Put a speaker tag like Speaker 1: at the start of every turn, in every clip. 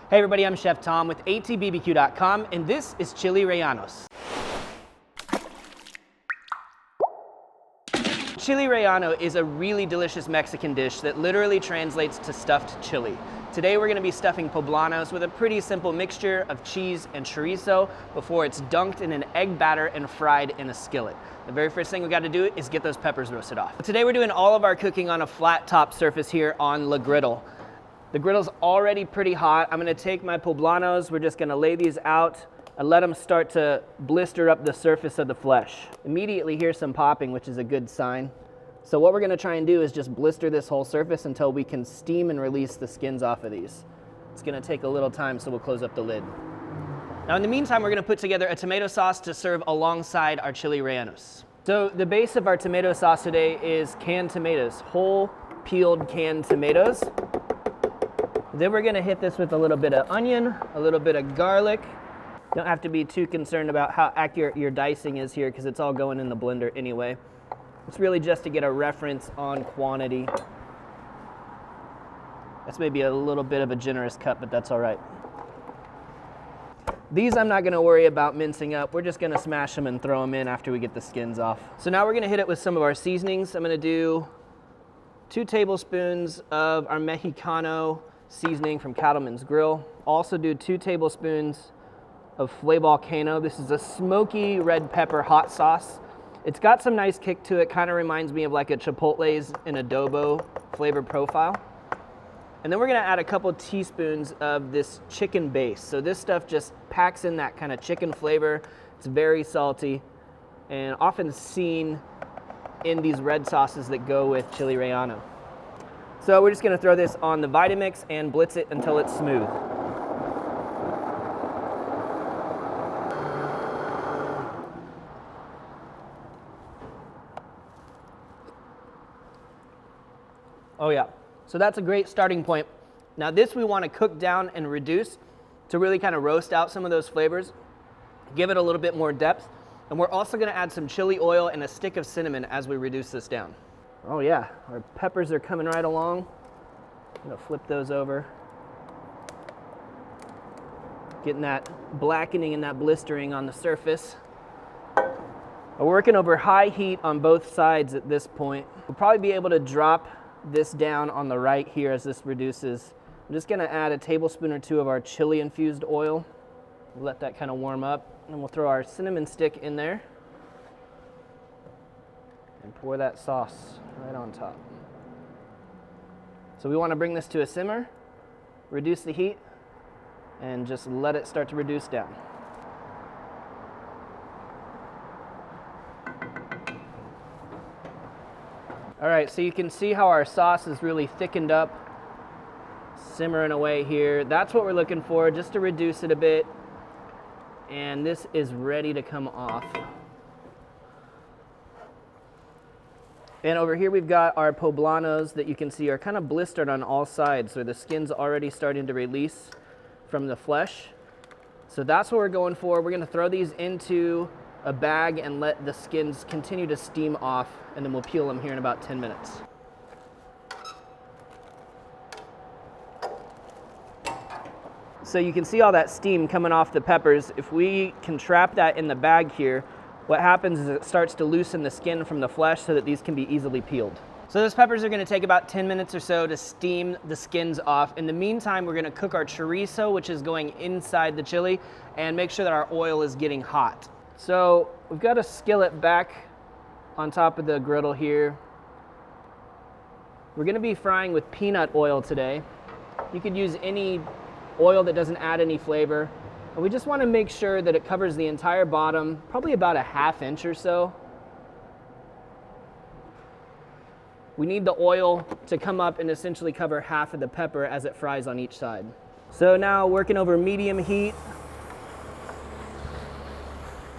Speaker 1: Hey everybody, I'm Chef Tom with allthingsbbq.com, and this is Chile Rellenos. Chile Relleno is a really delicious Mexican dish that literally translates to stuffed chili. Today we're going to be stuffing poblanos with a pretty simple mixture of cheese and chorizo before it's dunked in an egg batter and fried in a skillet. The very first thing we got to do is get those peppers roasted off. Today we're doing all of our cooking on a flat top surface here on the Griddle. The griddle's already pretty hot. I'm going to take my poblanos, we're just going to lay these out and let them start to blister up the surface of the flesh. Immediately here's some popping, which is a good sign. So what we're going to try and do is just blister this whole surface until we can steam and release the skins off of these. It's going to take a little time, so we'll close up the lid. Now in the meantime, we're going to put together a tomato sauce to serve alongside our chili rellenos. So the base of our tomato sauce today is canned tomatoes, whole peeled canned tomatoes. Then we're going to hit this with a little bit of onion, a little bit of garlic. Don't have to be too concerned about how accurate your dicing is here because it's all going in the blender anyway. It's really just to get a reference on quantity. That's maybe a little bit of a generous cut, but that's all right. These I'm not going to worry about mincing up. We're just going to smash them and throw them in after we get the skins off. So now we're going to hit it with some of our seasonings. I'm going to do 2 tablespoons of our Mexicano seasoning from Cattleman's Grill. Also do 2 tablespoons of Flay Volcano. This is a smoky red pepper hot sauce. It's got some nice kick to it, kind of reminds me of like a Chipotle's in adobo flavor profile. And then we're gonna add a couple teaspoons of this chicken base. So this stuff just packs in that kind of chicken flavor. It's very salty and often seen in these red sauces that go with chili relleno. So we're just gonna throw this on the Vitamix and blitz it until it's smooth. Oh yeah, so that's a great starting point. Now this we want to cook down and reduce to really kind of roast out some of those flavors, give it a little bit more depth, and we're also going to add some chili oil and a stick of cinnamon as we reduce this down. Oh yeah, our peppers are coming right along. I'm going to flip those over. Getting that blackening and that blistering on the surface. We're working over high heat on both sides at this point. We'll probably be able to drop this down on the right here as this reduces. I'm just going to add a tablespoon or 2 of our chili infused oil. Let that kind of warm up, and we'll throw our cinnamon stick in there and pour that sauce right on top. So we want to bring this to a simmer, reduce the heat, and just let it start to reduce down. All right, so you can see how our sauce is really thickened up, simmering away here. That's what we're looking for, just to reduce it a bit. And this is ready to come off. And over here we've got our poblanos that you can see are kind of blistered on all sides, so the skin's already starting to release from the flesh. So that's what we're going for. We're gonna throw these into a bag and let the skins continue to steam off, and then we'll peel them here in about 10 minutes. So you can see all that steam coming off the peppers. If we can trap that in the bag here, what happens is it starts to loosen the skin from the flesh so that these can be easily peeled. So those peppers are going to take about 10 minutes or so to steam the skins off. In the meantime, we're going to cook our chorizo, which is going inside the chili, and make sure that our oil is getting hot. So we've got a skillet back on top of the griddle here. We're going to be frying with peanut oil today. You could use any oil that doesn't add any flavor. And we just want to make sure that it covers the entire bottom, probably about a ½ inch or so. We need the oil to come up and essentially cover half of the pepper as it fries on each side. So now working over medium heat.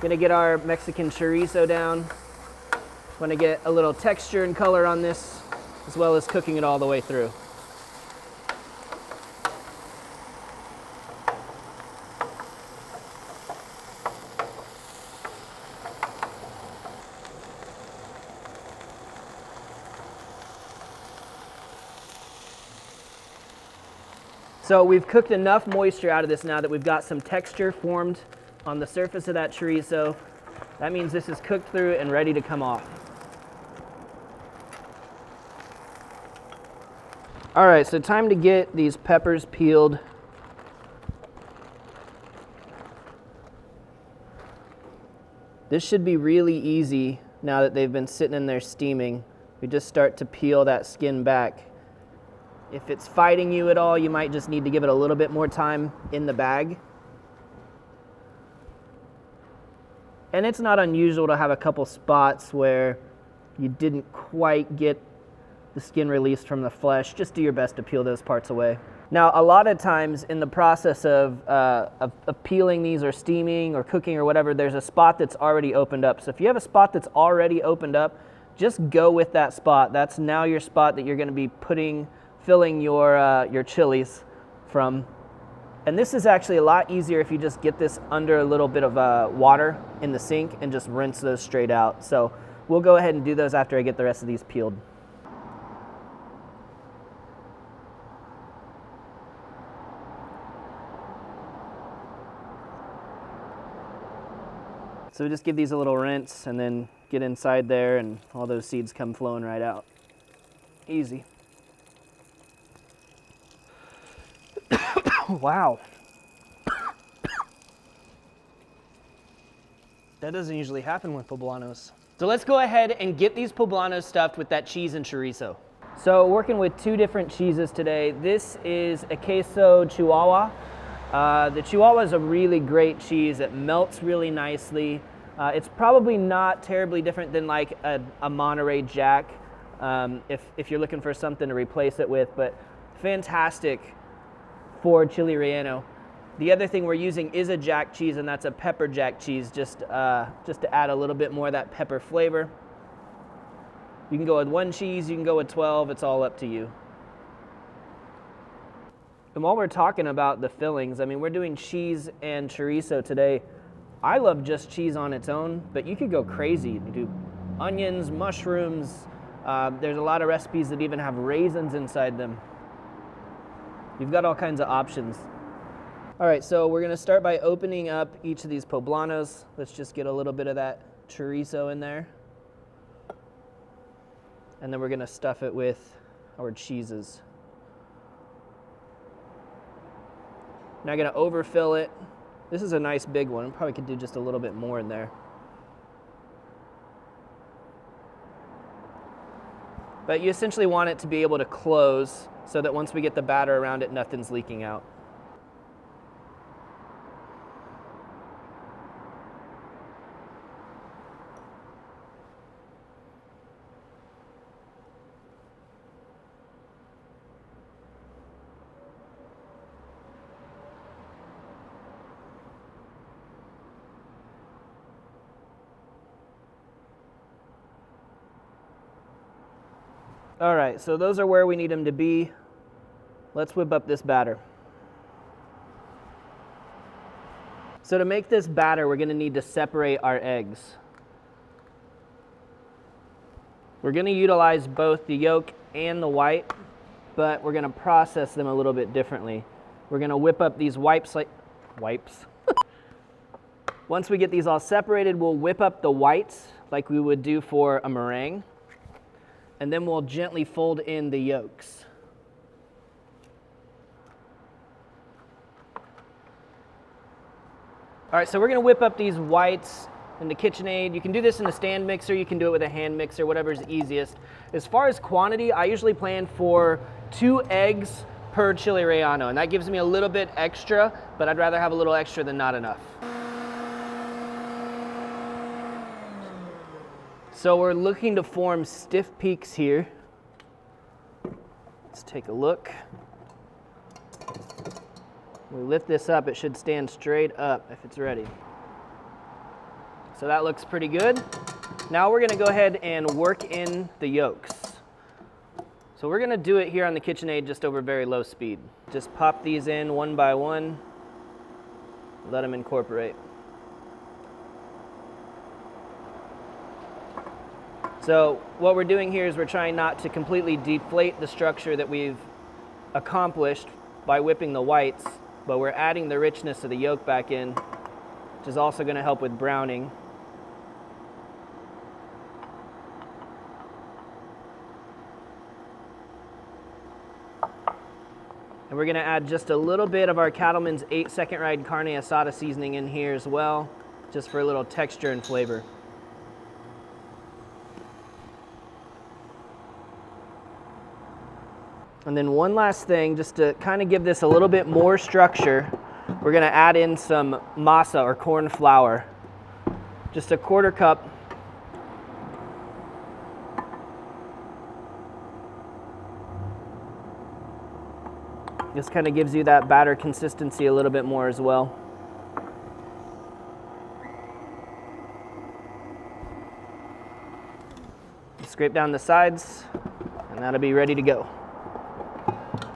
Speaker 1: Gonna get our Mexican chorizo down. Want to get a little texture and color on this, as well as cooking it all the way through. So we've cooked enough moisture out of this now that we've got some texture formed on the surface of that chorizo. That means this is cooked through and ready to come off. All right, so time to get these peppers peeled. This should be really easy now that they've been sitting in there steaming. We just start to peel that skin back. If it's fighting you at all, you might just need to give it a little bit more time in the bag. And it's not unusual to have a couple spots where you didn't quite get the skin released from the flesh. Just do your best to peel those parts away. Now, a lot of times in the process of peeling these or steaming or cooking or whatever, there's a spot that's already opened up. So if you have a spot that's already opened up, just go with that spot. That's now your spot that you're going to be filling your chilies from. And this is actually a lot easier if you just get this under a little bit of water in the sink and just rinse those straight out. So we'll go ahead and do those after I get the rest of these peeled. So we just give these a little rinse and then get inside there and all those seeds come flowing right out. Easy. Wow. That doesn't usually happen with poblanos. So let's go ahead and get these poblanos stuffed with that cheese and chorizo. So working with two different cheeses today. This is a queso Chihuahua. The Chihuahua is a really great cheese. It melts really nicely. It's probably not terribly different than like a Monterey Jack if you're looking for something to replace it with, but fantastic for Chile Relleno. The other thing we're using is a jack cheese, and that's a pepper jack cheese, just to add a little bit more of that pepper flavor. You can go with 1 cheese, you can go with 12, it's all up to you. And while we're talking about the fillings, I mean, we're doing cheese and chorizo today. I love just cheese on its own, but you could go crazy. You do onions, mushrooms. There's a lot of recipes that even have raisins inside them. You've got all kinds of options. All right, so we're gonna start by opening up each of these poblanos. Let's just get a little bit of that chorizo in there. And then we're gonna stuff it with our cheeses. Now gonna overfill it. This is a nice big one. Probably could do just a little bit more in there. But you essentially want it to be able to close so that once we get the batter around it, nothing's leaking out. All right, so those are where we need them to be. Let's whip up this batter. So to make this batter, we're gonna need to separate our eggs. We're gonna utilize both the yolk and the white, but we're gonna process them a little bit differently. We're gonna whip up these wipes. Once we get these all separated, we'll whip up the whites like we would do for a meringue. And then we'll gently fold in the yolks. All right, so we're gonna whip up these whites in the KitchenAid. You can do this in a stand mixer, you can do it with a hand mixer, whatever's easiest. As far as quantity, I usually plan for 2 eggs per Chile Relleno, and that gives me a little bit extra, but I'd rather have a little extra than not enough. So we're looking to form stiff peaks here. Let's take a look. We lift this up, it should stand straight up if it's ready. So that looks pretty good. Now we're gonna go ahead and work in the yolks. So we're gonna do it here on the KitchenAid just over very low speed. Just pop these in one by one, let them incorporate. So what we're doing here is we're trying not to completely deflate the structure that we've accomplished by whipping the whites, but we're adding the richness of the yolk back in, which is also going to help with browning. And we're going to add just a little bit of our Cattleman's 8-second ride carne asada seasoning in here as well, just for a little texture and flavor. And then one last thing, just to kind of give this a little bit more structure, we're going to add in some masa or corn flour. Just a 1/4 cup. This kind of gives you that batter consistency a little bit more as well. Scrape down the sides, and that'll be ready to go.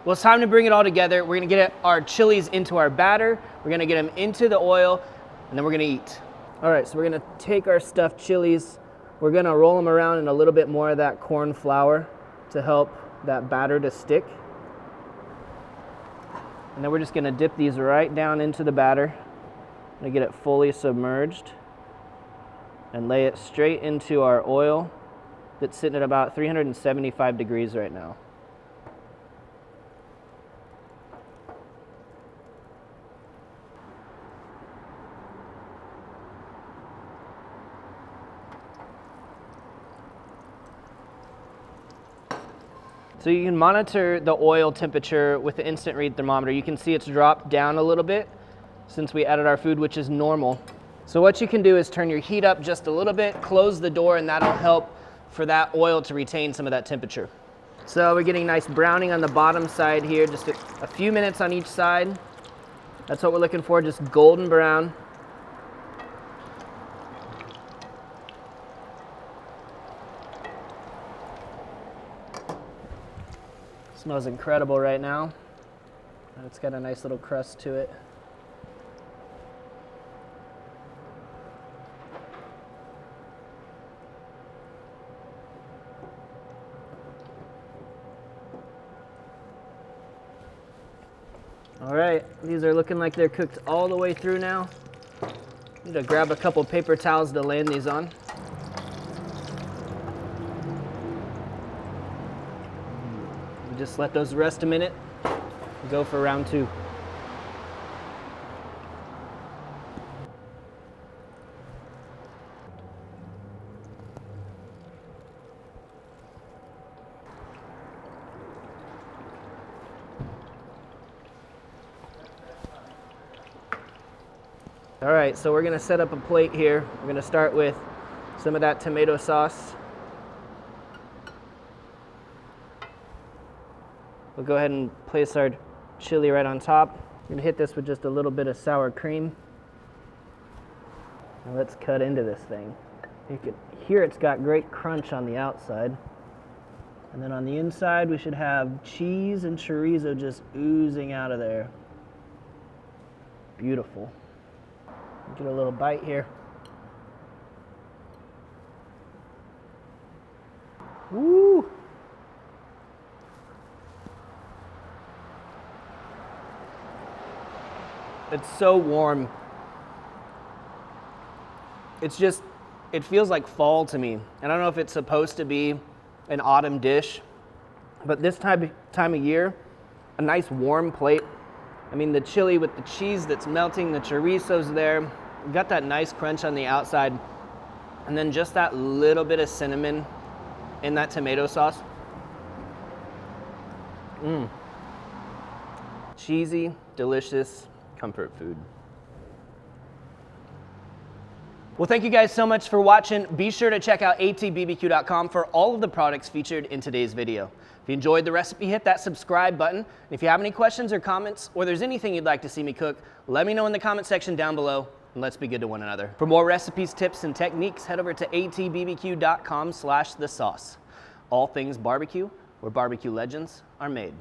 Speaker 1: Well, it's time to bring it all together. We're gonna get our chilies into our batter. We're gonna get them into the oil, and then we're gonna eat. All right, so we're gonna take our stuffed chilies. We're gonna roll them around in a little bit more of that corn flour to help that batter to stick. And then we're just gonna dip these right down into the batter. I'm gonna get it fully submerged and lay it straight into our oil that's sitting at about 375 degrees right now. So you can monitor the oil temperature with the instant read thermometer. You can see it's dropped down a little bit since we added our food, which is normal. So what you can do is turn your heat up just a little bit, close the door, and that'll help for that oil to retain some of that temperature. So we're getting nice browning on the bottom side here, just a few minutes on each side. That's what we're looking for, just golden brown. Smells incredible right now. It's got a nice little crust to it. All right, these are looking like they're cooked all the way through now. Need to grab a couple paper towels to land these on. Just let those rest a minute. Go for round 2. All right, so we're gonna set up a plate here. We're gonna start with some of that tomato sauce. We'll go ahead and place our chili right on top. I'm gonna hit this with just a little bit of sour cream. Now let's cut into this thing. You can hear it's got great crunch on the outside. And then on the inside, we should have cheese and chorizo just oozing out of there. Beautiful. Get a little bite here. Woo! It's so warm. It's just, it feels like fall to me. And I don't know if it's supposed to be an autumn dish, but this time of year, a nice warm plate. I mean, the chili with the cheese that's melting, the chorizo's there. We've got that nice crunch on the outside. And then just that little bit of cinnamon in that tomato sauce. Cheesy, delicious comfort food. Well, thank you guys so much for watching. Be sure to check out allthingsbbq.com for all of the products featured in today's video. If you enjoyed the recipe, hit that subscribe button. And if you have any questions or comments, or there's anything you'd like to see me cook, let me know in the comment section down below, and let's be good to one another. For more recipes, tips, and techniques, head over to allthingsbbq.com/thesauce. All Things Barbecue, where barbecue legends are made.